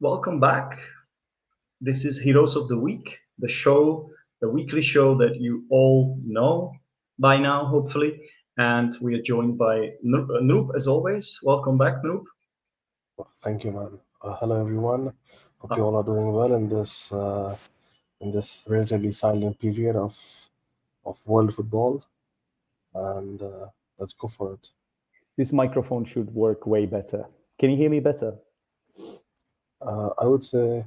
welcome back. This is Heroes of the Week, the weekly show that you all know by now, hopefully. And we are joined by Noop, as always. Welcome back, Noop. Thank you, man. Hello, everyone. Hope you Uh, all are doing well in this relatively silent period of world football, and let's go for it. This microphone should work way better. Can you hear me better? Uh, I would say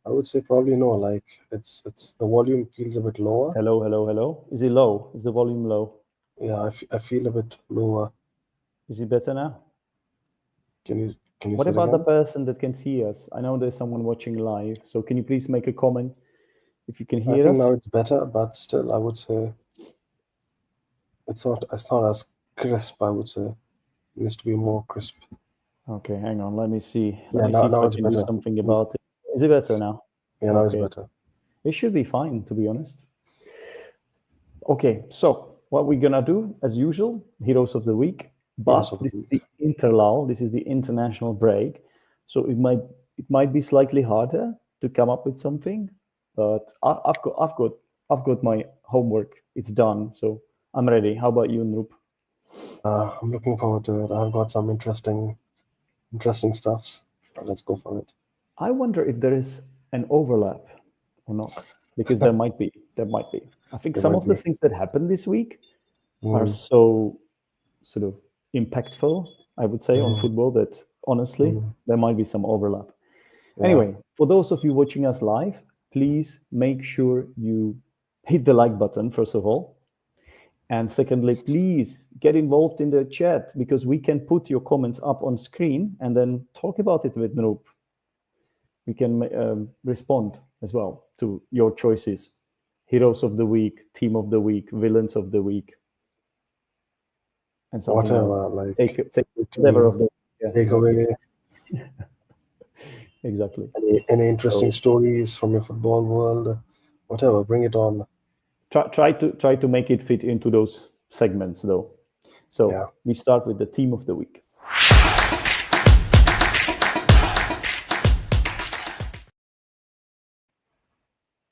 I would say probably no. Like it's the volume feels a bit lower. Hello, hello, hello. Is it low? Is the volume low? Yeah, I feel a bit lower. Is it better now? Can you What say it about the again? person that can see us? I know there's someone watching live, so can you please make a comment if you can I hear think us? now it's better, but still, I would say it's not as crisp. I would say it needs to be more crisp. Okay, hang on. Let me see. Let Yeah, me now see if now I it's can do better. something about it. Is it better now? Yeah, now it's Okay. better. It should be fine, to be honest. Okay, so what we're gonna do, as usual, Heroes of the Week. Heroes But of the this is week. the interlull. This is the international break, so it might be slightly harder to come up with something. But I've got my homework. It's done, so I'm ready. How about you, Noop? I'm looking forward to it. I've got some interesting stuffs. Let's go for it. I wonder if there is an overlap or not, because there might be. There might be. I think There some might of the be. things that happened this week are Mm, so sort of impactful, I would say, on mm, football that honestly, mm. there might be some overlap. Yeah. Anyway, for those of you watching us live, please make sure you hit the like button, first of all. And secondly, please get involved in the chat because we can put your comments up on screen and then talk about it with Noop. We can respond as well to your choices. Heroes of the week, team of the week, villains of the week, and something else. Whatever, like Take the whatever of team, the yeah, exactly, takeaway, exactly. any interesting So stories from your football world, whatever, bring it on. try to make it fit into those segments, though. Yeah. So we start with the team of the week.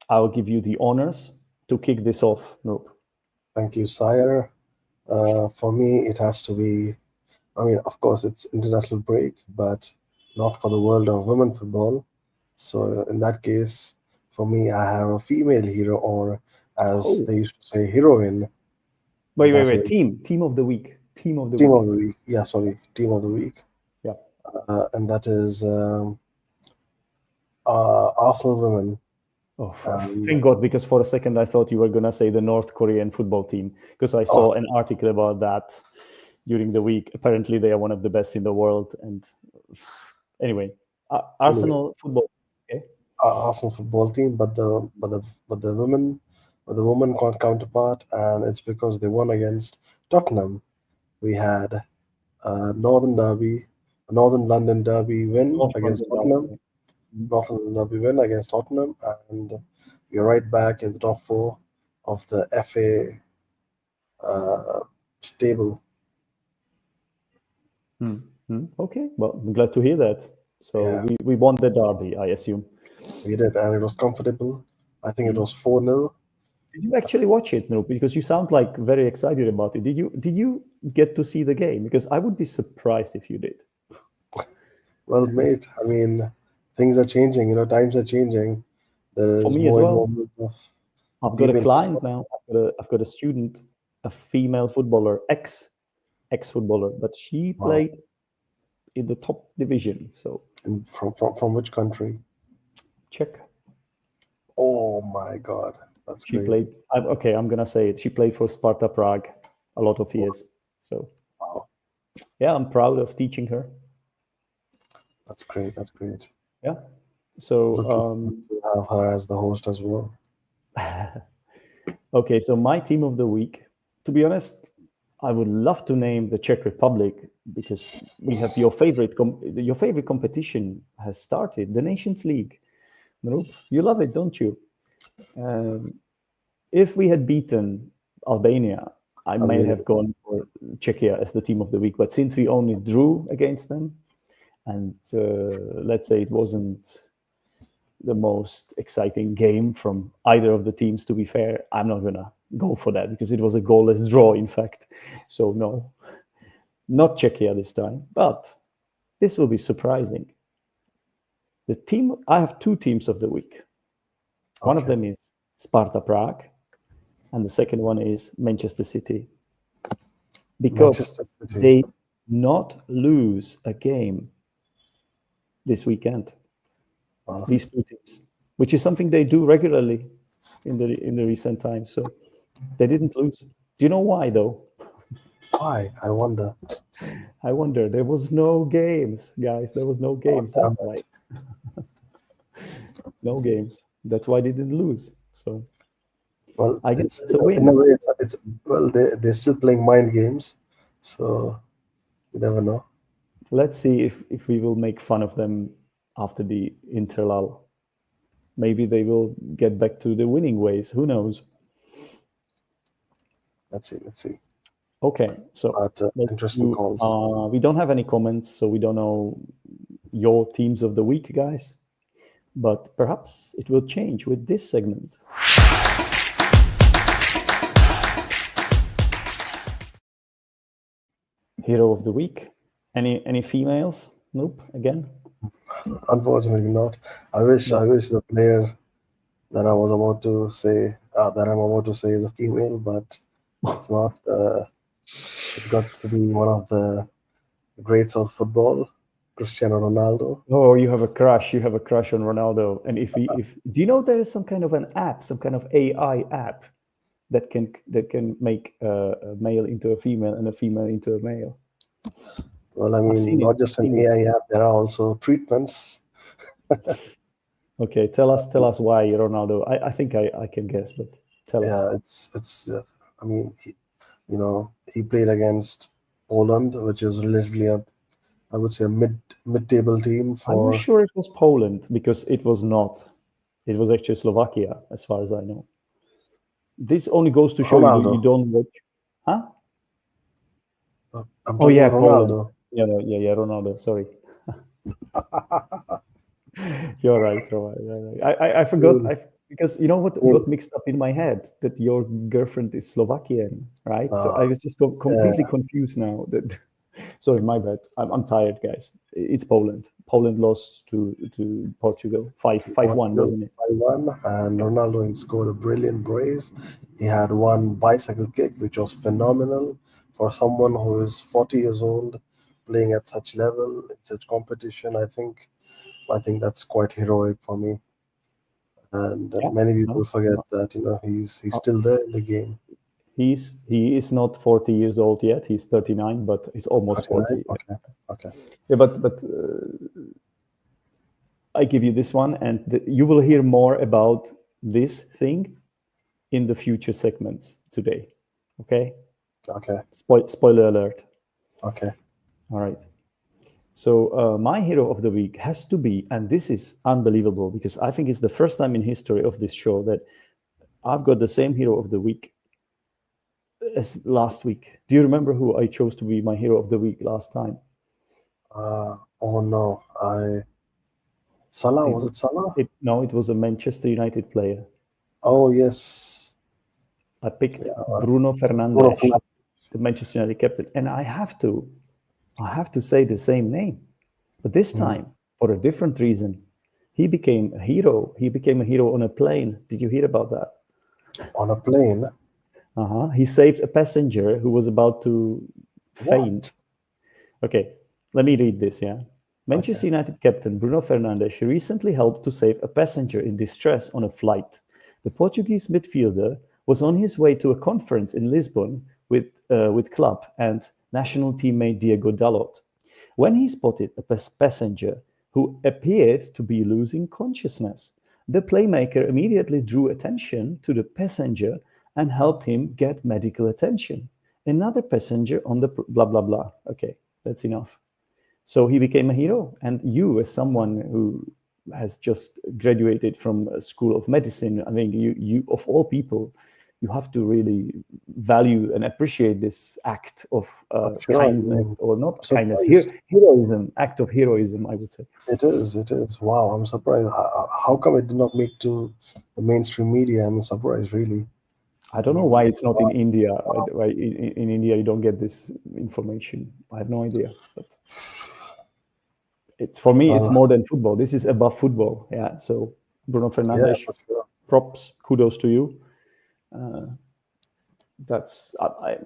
I'll give you the honors to kick this off, Noop. Thank you, sire. For me, it has to be. I mean, of course, it's international break, but not for the world of women football. So in that case, for me, I have a female hero, or as Oh, they used to say, heroine. wait. That is Team of the week. Team of the team week. of the week. Yeah, sorry, team of the week. Yeah. And that is Arsenal women. Oh, And thank God, because for a second I thought you were going to say the North Korean football team, because I oh, saw an article about that during the week. Apparently, they are one of the best in the world. And anyway, anyway, Arsenal football. Okay. Arsenal football team, but the woman counterpart, and it's because they won against Tottenham. We had Northern Derby, Northern London Derby win North against London Tottenham, Derby. Mhm. Northern London Derby win against Tottenham, and we're right back in the top four of the FA table. Okay, well, I'm glad to hear that. So Yeah, we won the derby, I assume. we did, and it was comfortable. I think it Mm. was 4-0. Did you actually watch it, no? Because you sound like very excited about it. Did you get to see the game? Because I would be surprised if you did. Well, mate, I mean, things are changing, times are changing. There For is me as more well. involvement of I've got a female client football now. I've got a student, a female footballer, ex footballer, but she wow. played in the top division. So And from which country? check. Oh my God, that's She crazy. played. Okay, I'm gonna say it. She played for Sparta Prague a lot of years. So Wow, yeah, I'm proud of teaching her. that's great. That's great. Yeah. So Looking forward to have her as the host as well. okay, so my team of the week. To be honest, I would love to name the Czech Republic because we have your favorite competition has started, the Nations League. Nope, you love it, don't you? Um, if we had beaten Albania, I I might mean, have gone for Czechia as the team of the week. But since we only drew against them, and let's say it wasn't the most exciting game from either of the teams. To be fair, I'm not gonna go for that because it was a goalless draw, in fact. So no, not Czechia this time, but this will be surprising. The team, I have two teams of the week. One of Okay. them is Sparta Prague, and the second one is Manchester City. Because Manchester City. they not lose a game this weekend. Wow. These two teams, which is something they do regularly in the recent times. So they didn't lose. Do you know why though? Why? I wonder. I wonder. There was no games, guys. There was no games. That's damn why. it. No games. That's why they didn't lose. So Well, I guess it's a in win. a way, it's well, they're still playing mind games, so you never know. Let's see if we will make fun of them after the interlull. Maybe they will get back to the winning ways. Who knows? Let's see. Okay, so But let's interesting do, calls. we don't have any comments, so we don't know your teams of the week, guys. But perhaps it will change with this segment. Hero of the week. Any females? Nope. Again. Unfortunately, not. I wish the player that I was about to say that I'm about to say is a female, but it's not. It's got to be one of the greats of football, Cristiano Ronaldo. Oh, you have a crush. You have a crush on Ronaldo. And if do you know there is some kind of an app, some kind of AI app that can make a male into a female and a female into a male? Well, I I've mean, seen it. not just an AI app. There are also treatments. Okay, tell us why Ronaldo. I think I can guess, but tell us. Yeah, it's. I mean, he played against Poland, which is relatively I would say a mid-table team I'm not for. sure it was Poland because it was not. It was actually Slovakia, as far as I know. This only goes to show Ronaldo. you don't watch. Huh? I'm Oh talking yeah, about Poland. Ronaldo. Yeah, Ronaldo. Sorry. You're right, Roman. I forgot. Because you know what got mixed up in my head, that your girlfriend is Slovakian, right? So I was just completely confused now. That sorry, my bad. I'm tired, guys. It's Poland. Poland lost to Portugal 5-1, wasn't it? 5-1, and Ronaldo he scored a brilliant brace. He had one bicycle kick, which was phenomenal for someone who is 40 years old, playing at such level in such competition. I think that's quite heroic for me. And many people forget that he's still there in the game. He is not 40 years old yet. He's 39, but he's almost 40. Okay. Yeah, but I give you this one, and you will hear more about this thing in the future segments today. Okay. Spoiler alert. Okay. All right. So my hero of the week has to be, and this is unbelievable because I think it's the first time in history of this show that I've got the same hero of the week as last week. Do you remember who I chose to be my hero of the week last time? Oh no, Salah, was it Salah? No, it was a Manchester United player. Oh yes. I picked Bruno Fernandes, the Manchester United captain, and I have to say the same name, but this time for a different reason. He became a hero. He became a hero on a plane. Did you hear about that? On a plane? He saved a passenger who was about to faint. Okay, let me read this, yeah? Manchester United captain Bruno Fernandes recently helped to save a passenger in distress on a flight. The Portuguese midfielder was on his way to a conference in Lisbon with club and national teammate Diego Dalot when he spotted a passenger who appeared to be losing consciousness. The playmaker immediately drew attention to the passenger and helped him get medical attention. Another passenger on the blah, blah, blah. Okay, that's enough. So he became a hero. And you, as someone who has just graduated from a school of medicine, I think you of all people, you have to really value and appreciate this act of Sure, kindness, I'm or not surprised. kindness, heroism, act of heroism, I would say. It is. Wow, I'm surprised. How come it did not make to the mainstream media? I'm surprised, really. I don't know why it's not in India. Why in India you don't get this information. I have no idea. But it's, for me, it's more than football. This is above football. Yeah. So Bruno Yeah, Fernandes, for sure. props, kudos to you. That's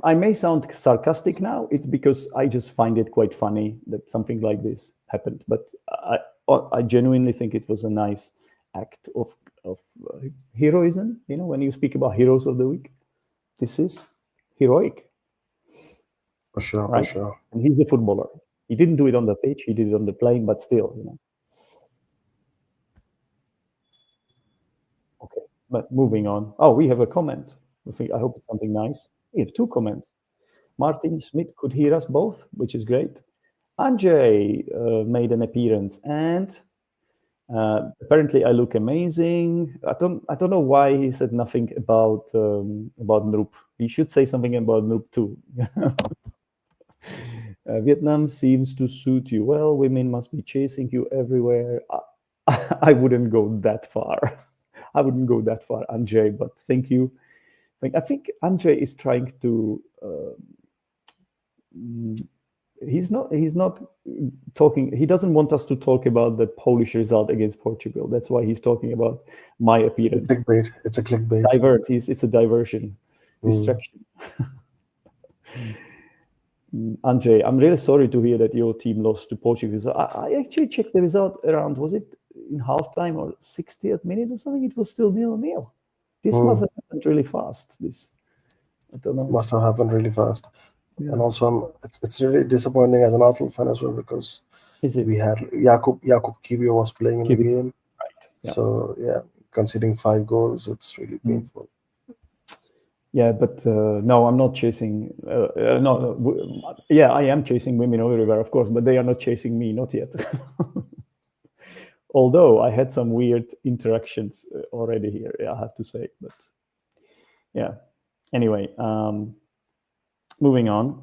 I may sound sarcastic now. It's because I just find it quite funny that something like this happened. But I genuinely think it was a nice act of heroism. You know, when you speak about heroes of the week, this is heroic, For sure, right? for sure. And he's a footballer. He didn't do it on the pitch. He did it on the plane, but still, you know. Okay, but moving on. Oh, we have a comment. I hope it's something nice. We have 2 comments. Martin Schmidt could hear us both, which is great. Andrzej made an appearance, and apparently I look amazing. I don't know why he said nothing about Noop. He should say something about Noop too. Vietnam seems to suit you well. Women must be chasing you everywhere. I wouldn't go that far. I wouldn't go that far, Andrzej, but thank you. I think Andrzej is trying to. He's not talking. He doesn't want us to talk about the Polish result against Portugal. That's why he's talking about my appearance. Clickbait. It's a clickbait. Divert. It's a diversion, distraction. Andrzej, I'm really sorry to hear that your team lost to Portugal. So I actually checked the result around, was it in halftime or 60th minute or something? It was still 0-0. This must have happened really fast. This, I don't know. Must have happened really fast. Yeah. And also, it's really disappointing as an Arsenal fan as well, because we had Jakub Kiwior was playing in the game. Right. Yeah. So yeah, conceding 5 goals, it's really painful. Yeah, but no, I'm not chasing. Yeah, I am chasing women everywhere, of course, but they are not chasing me, not yet. Although I had some weird interactions already here, I have to say. But yeah, anyway, moving on.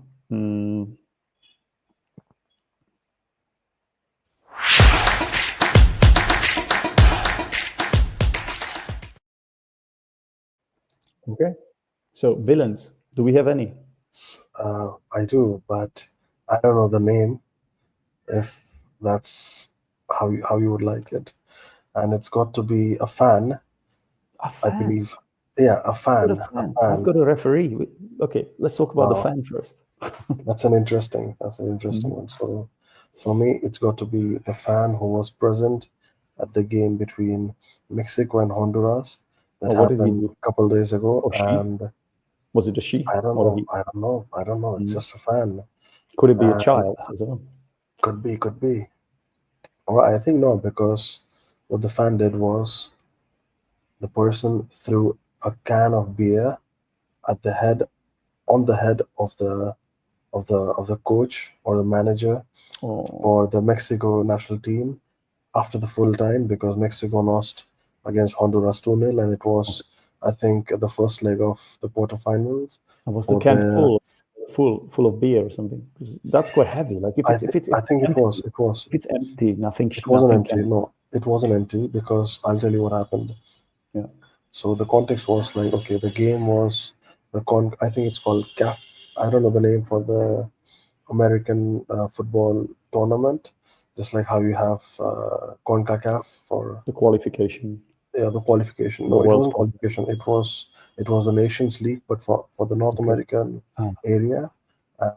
Okay. So villains, do we have any? I do, but I don't know the name. If that's how you would like it, and it's got to be a fan. A fan? I believe. Yeah, a fan. I've got a referee. Okay, let's talk about the fan first. That's an interesting one. So for me, it's got to be the fan who was present at the game between Mexico and Honduras that happened a couple days ago. And was it a she? I don't know. It's just a fan. Could it be a child as well? Could be. Well, I think no, because what the fan did was the person threw a can of beer on the head of the coach or the manager for the Mexico national team after the full time, because Mexico lost against Honduras 2-0, and it was, I think, the first leg of the quarterfinals. And was the can full of beer or something? That's quite heavy. Like if it's I think empty, it was. If it's empty, nothing. It wasn't empty. No, it wasn't empty, because I'll tell you what happened. Yeah. So the context was like, okay, the game was I think it's called CAF. I don't know the name for the American football tournament, just like how you have CONCACAF for the qualification. Yeah, the qualification. No, it wasn't qualification. It was the Nations League, but for the North American area,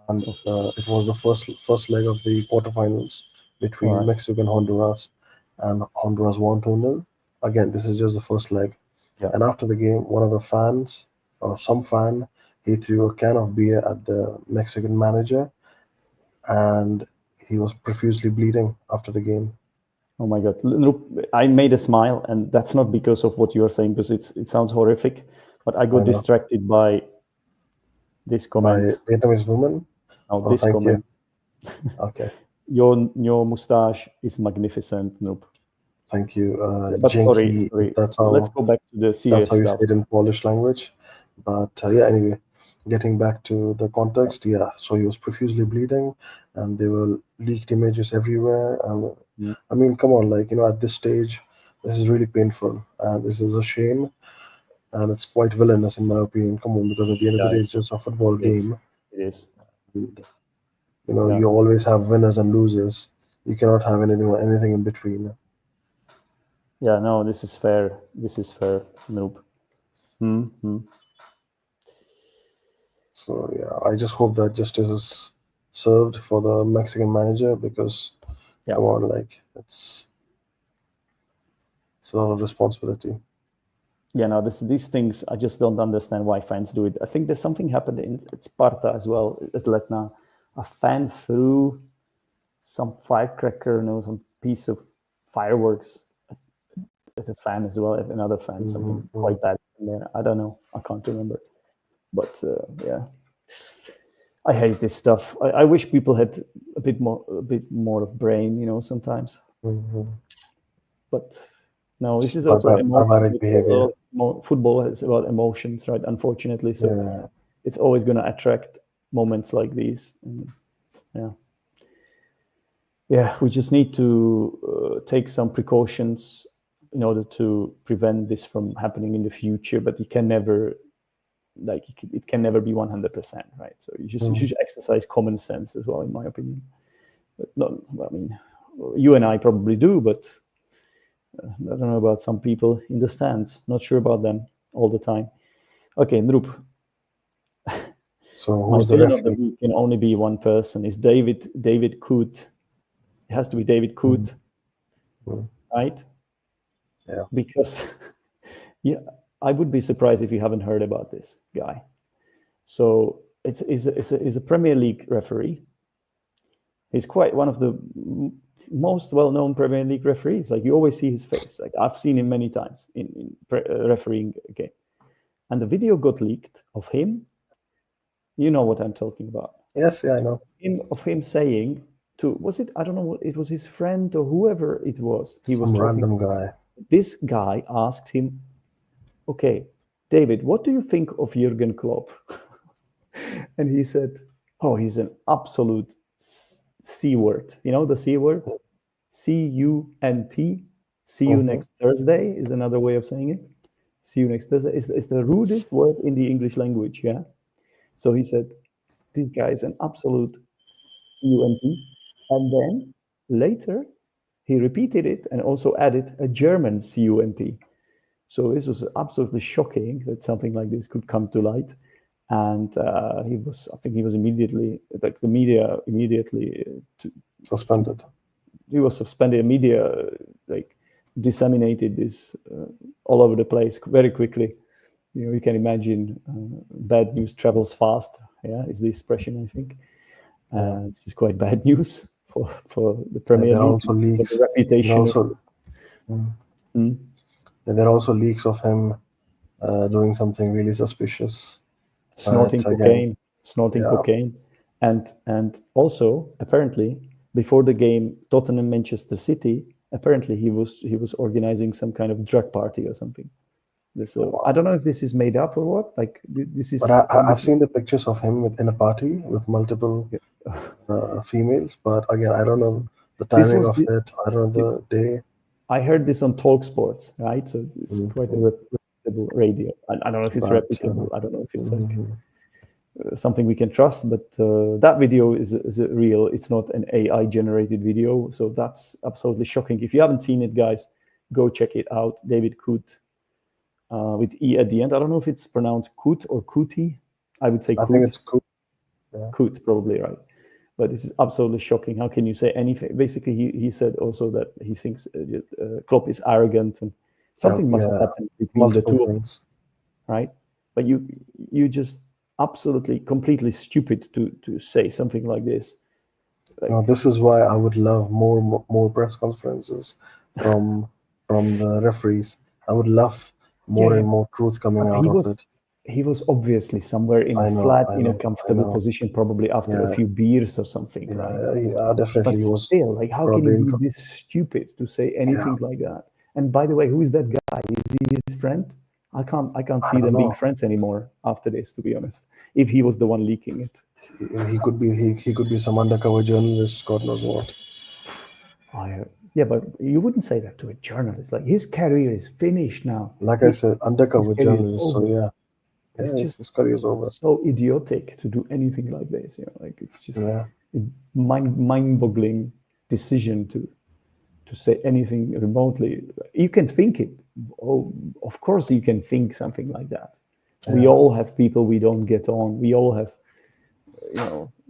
and it was the first leg of the quarterfinals between Mexico and Honduras, and Honduras won 2-0. Again, this is just the first leg. Yeah. And after the game, one of the fans, or some fan, he threw a can of beer at the Mexican manager, and he was profusely bleeding after the game. Oh my God. I made a smile, and that's not because of what you are saying, because it sounds horrific, but I got distracted by this comment. By Vietnamese woman? Oh, this comment. You. Okay. Your mustache is magnificent, Noop. Thank you. But sorry. That's how, let's go back to the serious stuff. That's how you stuff. say it in Polish language. But yeah, anyway, getting back to the context, yeah. So he was profusely bleeding, and there were leaked images everywhere. And Mm. I mean, come on, like at this stage, this is really painful, and this is a shame, and it's quite villainous in my opinion. Come on, because at the end of the Yeah, day, it's just a football it is. game. It is. And, Yeah. you always have winners and losers. You cannot have anything in between. Yeah, no, this is fair. This is fair, Noob. Mm-hmm. So yeah, I just hope that justice is served for the Mexican manager, because Yeah. come on, like it's a lot of responsibility. Yeah, no, these things, I just don't understand why fans do it. I think there's something happened at Sparta as well, at Letna. A fan threw some firecracker, some piece of fireworks as a fan as well, at another fan, something quite bad in there. I don't know. I can't remember. But yeah, I hate this stuff. I wish people had a bit more of brain, sometimes. Mhm. But no, this is also Barbaric behavior. Football is about emotions, right? Unfortunately, so Yeah. it's always going to attract moments like these. And, yeah, we just need to take some precautions in order to prevent this from happening in the future. But it can never, it can never be 100%, right? So you should exercise common sense as well, in my opinion. But not, I mean, you and I probably do, but I don't know about some people in the stands. Not sure about them all the time. Okay, Ndrup. So My who's the villain of the referee? week can only be one person. It's David Coote. It has to be David Coote, right? Yeah. Because yeah, I would be surprised if you haven't heard about this guy. So it's a Premier League referee. He's quite one of the most well-known Premier League referees. Like, you always see his face. Like, I've seen him many times in refereeing a game. And the video got leaked of him. You know what I'm talking about. Yes, yeah, I know. Of him saying was it, I don't know, it was his friend or whoever it was. He was Some talking. random guy. This guy asked him, okay, David, what do you think of Jurgen Klopp? And he said, oh, he's an absolute C word. You know the C word? C-U-N-T. See you next Thursday is another way of saying it. See you next Thursday is the rudest word in the English language, yeah? So he said, this guy is an absolute C-U-N-T. And then later, he repeated it and also added a German C-U-N-T. So this was absolutely shocking that something like this could come to light. And I think he was immediately, like the media immediately Suspended. He was suspended. Media disseminated this all over the place very quickly. You can imagine bad news travels fast. Yeah, is the expression, I think. This is quite bad news for the Premier League. There are also leaks. The reputation. There are also leaks of him doing something really suspicious. Snorting cocaine. And also, apparently, before the game Tottenham Manchester City, apparently he was organizing some kind of drug party or something. I don't know if this is made up or what. Like, this is. But I've seen the pictures of him in a party with multiple females. But again, I don't know the timing of it. I don't know the day. I heard this on TalkSport, right? So it's quite a reputable radio. I don't know if it's reputable. I don't know if it's something we can trust. But that video is real. It's not an AI generated video. So that's absolutely shocking. If you haven't seen it, guys, go check it out. David Coote. With E at the end. I don't know if it's pronounced Coote or Cootie. I would say Coote. I think it's Coote. Yeah. Coote, probably, right. But this is absolutely shocking. How can you say anything? Basically, he said also that he thinks Klopp is arrogant, and something must have happened between the two of them, right? But you just absolutely, completely stupid to say something like this. Now, this is why I would love more press conferences from the referees. I would love more and more truth coming out of it. He was obviously somewhere in a comfortable position, probably after a few beers or something, right? Yeah, definitely. But still, like, how can you be this stupid to say anything like that? And by the way, who is that guy? Is he his friend? I can't I see don't them being know. friends anymore after this, to be honest. If he was the one leaking it. He could be he could be some undercover journalist, God knows what. Yeah, but you wouldn't say that to a journalist. Like, his career is finished now. Like I said, undercover career is journalist. So over. yeah, It's just his career is over. so idiotic to do anything like this. Like, it's just Yeah, a mind-boggling decision to say anything remotely. You can think it. Oh, of course you can think something like that. We Yeah. all have people we don't get on. We all have,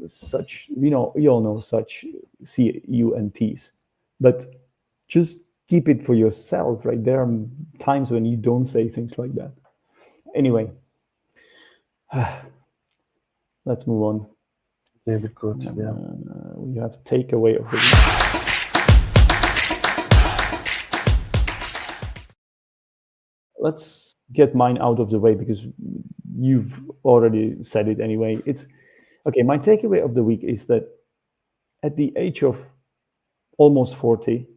such, we all know such CUNTs. But just keep it for yourself, right? There are times when you don't say things like that. Anyway, let's move on. David Cook. Yeah. We have takeaway of the week. Let's get mine out of the way because you've already said it anyway. It's okay. My takeaway of the week is that at the age of almost 40,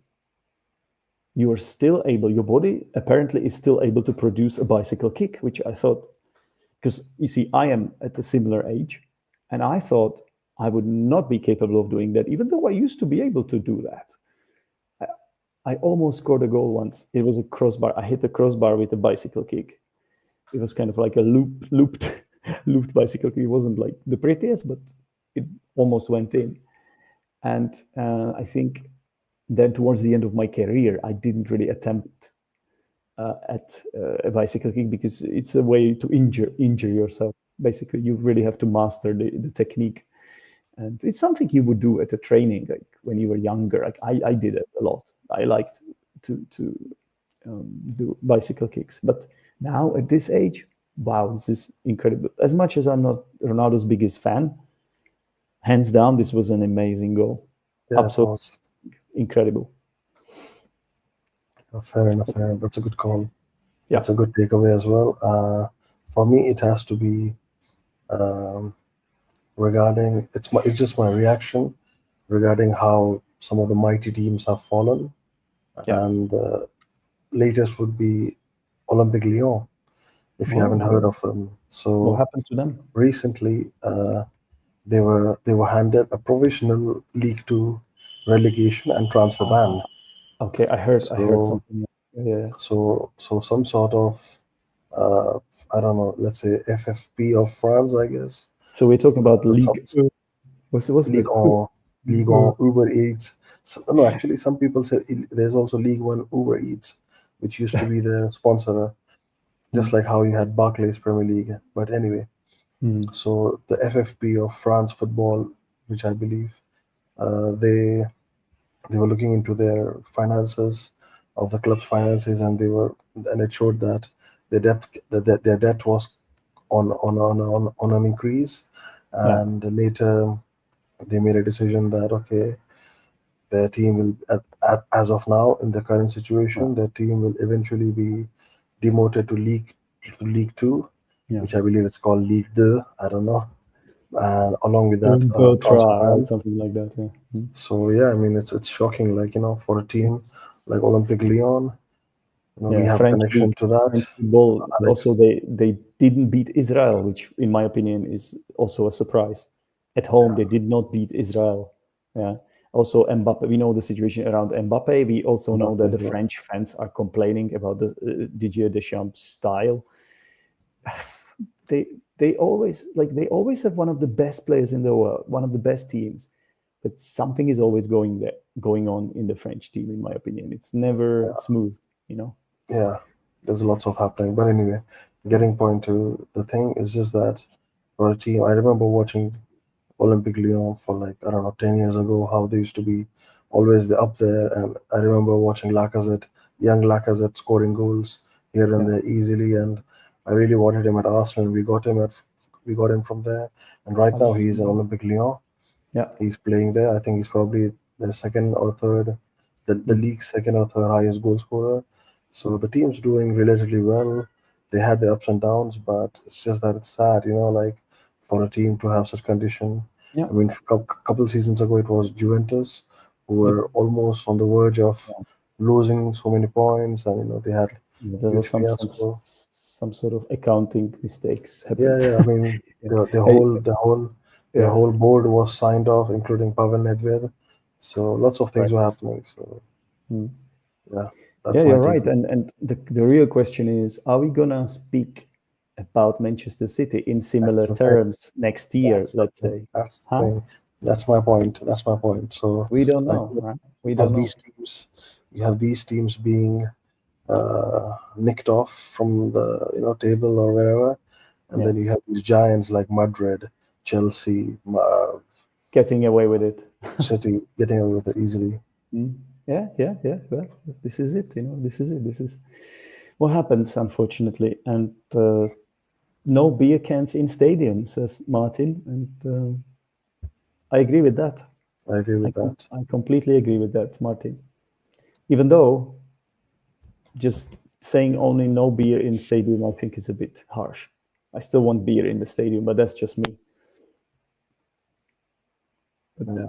you are still able, your body apparently is still able to produce a bicycle kick, which I thought, because you see, I am at a similar age, and I thought I would not be capable of doing that, even though I used to be able to do that. I almost scored a goal once. It was a crossbar. I hit the crossbar with a bicycle kick. It was kind of like a looped bicycle kick. It wasn't like the prettiest, but it almost went in. And I think then towards the end of my career, I didn't really attempt at a bicycle kick because it's a way to injure yourself. Basically, you really have to master the technique. And it's something you would do at a training, like when you were younger. Like I did it a lot. I liked to do bicycle kicks. But now at this age, wow, this is incredible. As much as I'm not Ronaldo's biggest fan, hands down, this was an amazing goal. Yeah, Absolutely incredible. Fair enough. That's a good call. Yeah. That's a good takeaway as well. For me, it has to be regarding it's just my reaction regarding how some of the mighty teams have fallen. Yeah. And latest would be Olympique Lyon, if you haven't heard of them. So what happened to them? Recently, they were handed a provisional League Two relegation and transfer ban. Okay, I heard something. Yeah. So some sort of I don't know, let's say FFP of France, I guess. So we're talking about League. What's League on Uber Eats. So, no, actually, some people say there's also League One Uber Eats, which used to be their sponsor, just like how you had Barclays Premier League. But anyway, so the FFP of France football, which I believe, they were looking into their finances of the club's finances, and it showed that their debt was on an increase, and later they made a decision that okay, their team will as of now in the current situation, their team will eventually be demoted to League Two, which I believe it's called League Deux. I don't know. And along with that, something like that. Yeah. So yeah, I mean it's shocking. Like for a team like Olympique Lyon, we have French a connection league, to that. French football. Also, they didn't beat Israel, which in my opinion is also a surprise. At home, they did not beat Israel. Yeah. Also, Mbappe. We know the situation around Mbappe. We also know that the French fans are complaining about the Didier Deschamps style. They always have one of the best players in the world, one of the best teams, but something is always going on in the French team. In my opinion, it's never smooth. Yeah, there's lots of happening. But anyway, getting point to the thing is just that for a team, I remember watching Olympique Lyon for like, I don't know, 10 years ago, how they used to be always up there. And I remember watching young Lacazette scoring goals here and there easily. And I really wanted him at Arsenal. We got him from there. And right now he's in Olympique Lyon. Yeah. He's playing there. I think he's probably the second or third, the league's second or third highest goal scorer. So the team's doing relatively well. They had their ups and downs, but it's just that it's sad, like for a team to have such condition. Yeah. I mean, a couple seasons ago, it was Juventus who were almost on the verge of losing so many points, and they had there was some some sort of accounting mistakes Yeah, happened. yeah. I mean, the Yeah. whole board was signed off, including Pavan Nedved. So lots of things Right. were happening. So Hmm. yeah, that's Yeah, my you're take. right. And the real question is, are we gonna speak about Manchester City in similar That's the thing. terms next year, That's let's the thing. say? That's the Huh? thing. That's my point. That's my point. So We don't like know, right? We you don't have know. these teams, you have these teams being nicked off from the table or wherever, and Yeah. then you have these giants like Madrid, Chelsea, Getting away with it. City getting away with it easily. Yeah. Well, this is it. This is it. This is what happens, unfortunately. And no beer cans in stadium, says Martin, and I agree with that. I agree with that. I completely agree with that, Martin. Even though just saying only no beer in stadium, I think is a bit harsh. I still want beer in the stadium, but that's just me. But Yeah.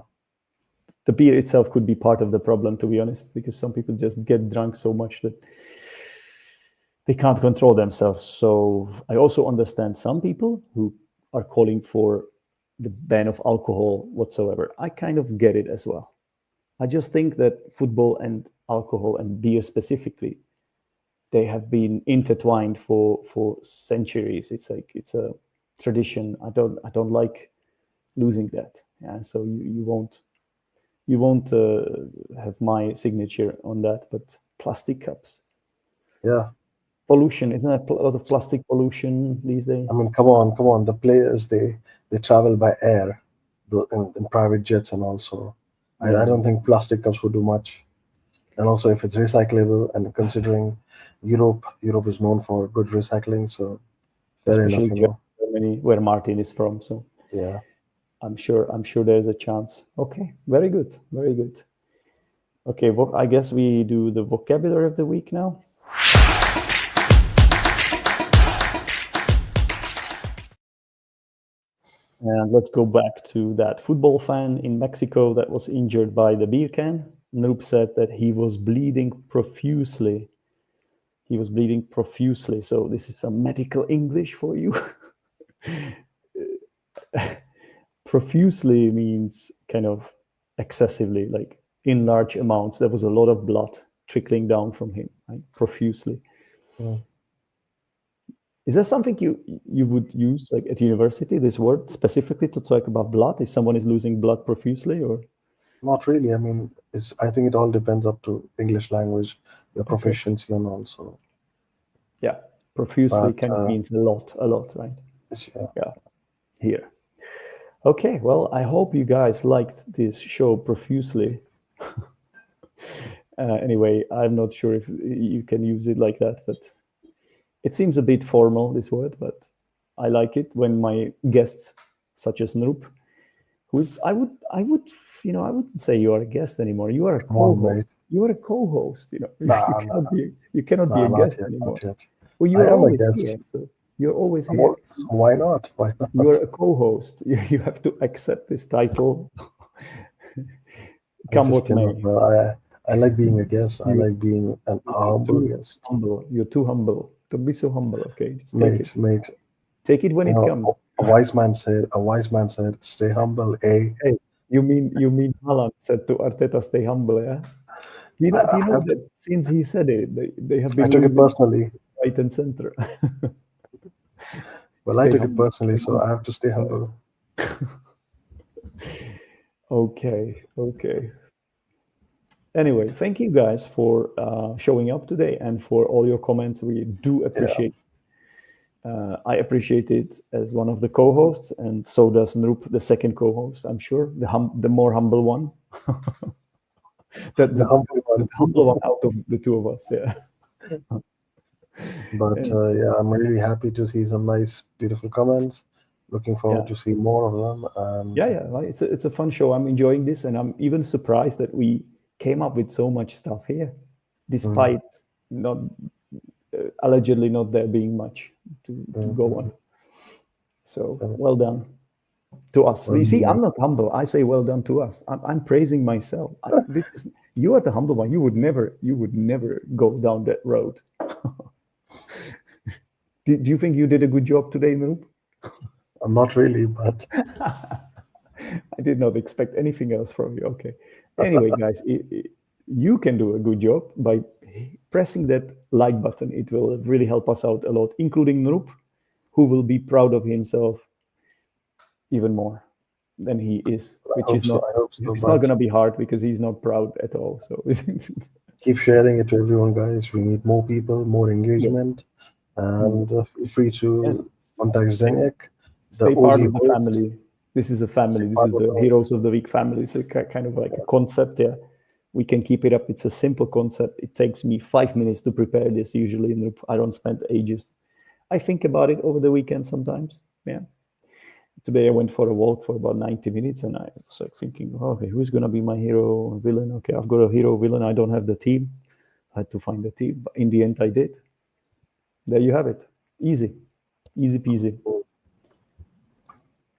the beer itself could be part of the problem, to be honest, because some people just get drunk so much that they can't control themselves. So I also understand some people who are calling for the ban of alcohol whatsoever. I kind of get it as well. I just think that football and alcohol and beer specifically, they have been intertwined for centuries. It's a tradition. I don't like losing that. Yeah. So you won't have my signature on that. But plastic cups, Yeah. pollution, isn't there a lot of plastic pollution these days? I mean, come on. The players they travel by air, in private jets, and also, I don't think plastic cups would do much. And also, if it's recyclable, and considering Europe is known for good recycling, so fair enough, Especially Germany, where Martin is from. So Yeah. I'm sure there's a chance. Okay, very good, very good. Okay, well, I guess we do the vocabulary of the week now. And let's go back to that football fan in Mexico that was injured by the beer can. Noop said that he was bleeding profusely. He was bleeding profusely. So this is some medical English for you. Profusely means kind of excessively, like in large amounts. There was a lot of blood trickling down from him, right? Profusely. Mm. Is that something you would use like at university, this word specifically to talk about blood, if someone is losing blood profusely, or? Not really. I mean, I think it all depends up to English language, your proficiency, and also. Yeah, profusely But kind of means a lot, right? yeah. Here. Okay, well, I hope you guys liked this show profusely. Anyway, I'm not sure if you can use it like that, but it seems a bit formal, this word, but I like it when my guests, such as Noop, who's I wouldn't say you are a guest anymore. You are a Come on, co-host. mate. You are a co-host. Nah, you cannot be a not guest yet, anymore. not yet. Well, you I are am a always guest. here. So you're always I'm here. al- so why not? Why not? You are a co-host. You have to accept this title. I Come just what may. cannot, bro. I like being a guest. I You- like being an You're humble too guest. humble. You're too humble. Don't be so humble. Okay, just Mate, take it when it comes. a wise man said, stay humble, eh? Hey, you mean Haaland said to Arteta, "Stay humble"? Yeah. Do you know that since he said it, they have I been took it losing personally. right and center. Well, I Stay took it humble. personally, so I have to stay humble. Okay. Anyway, thank you guys for showing up today and for all your comments. We do appreciate. I appreciate it as one of the co-hosts, and so does Noop, the second co-host. I'm sure the more humble one. The humble one. The humble one out of the two of us. Yeah. But yeah, I'm really happy to see some nice, beautiful comments. Looking forward to see more of them. And Yeah. It's a fun show. I'm enjoying this, and I'm even surprised that we came up with so much stuff here, despite not allegedly not there being much to go on. So well done to us. You see, I'm not humble. I say well done to us. I'm praising myself. You are the humble one. You would never go down that road. Do you think you did a good job today, Noop? Not really, but I did not expect anything else from you. Okay. Anyway, guys, you can do a good job by pressing that like button. It will really help us out a lot, including Noop, who will be proud of himself even more than he is, which is not. I hope so, It's but not going to be hard because he's not proud at all. So keep sharing it to everyone, guys. We need more people, more engagement, and feel free to Yes. contact Zdeněk, the Stay part OG of the host. family. This is a family. This part is of the the- Heroes of the Week family. It's a kind of like a concept. Yeah, we can keep it up. It's a simple concept. It takes me 5 minutes to prepare this usually, and I don't spend ages. I think about it over the weekend sometimes. Yeah. Today I went for a walk for about 90 minutes, and I was like thinking, okay, who's gonna be my hero villain? Okay, I've got a hero villain. I don't have the team. I had to find a team, but in the end, I did. There you have it. Easy peasy.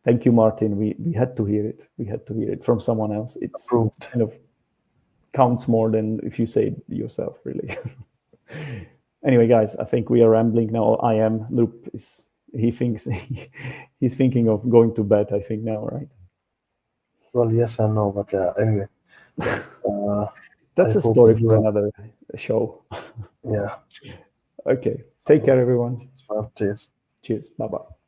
Thank you, Martin. We had to hear it. We had to hear it from someone else. It's Approved. kind of counts more than if you say it yourself, really. Anyway, guys, I think we are rambling now. I am. Loop is. He thinks he's thinking of going to bed. I think now, right? Well, yes and no, but anyway. That's I a hope story for everyone- another show. Yeah. Okay. Take care, everyone. Cheers. Cheers. Bye bye.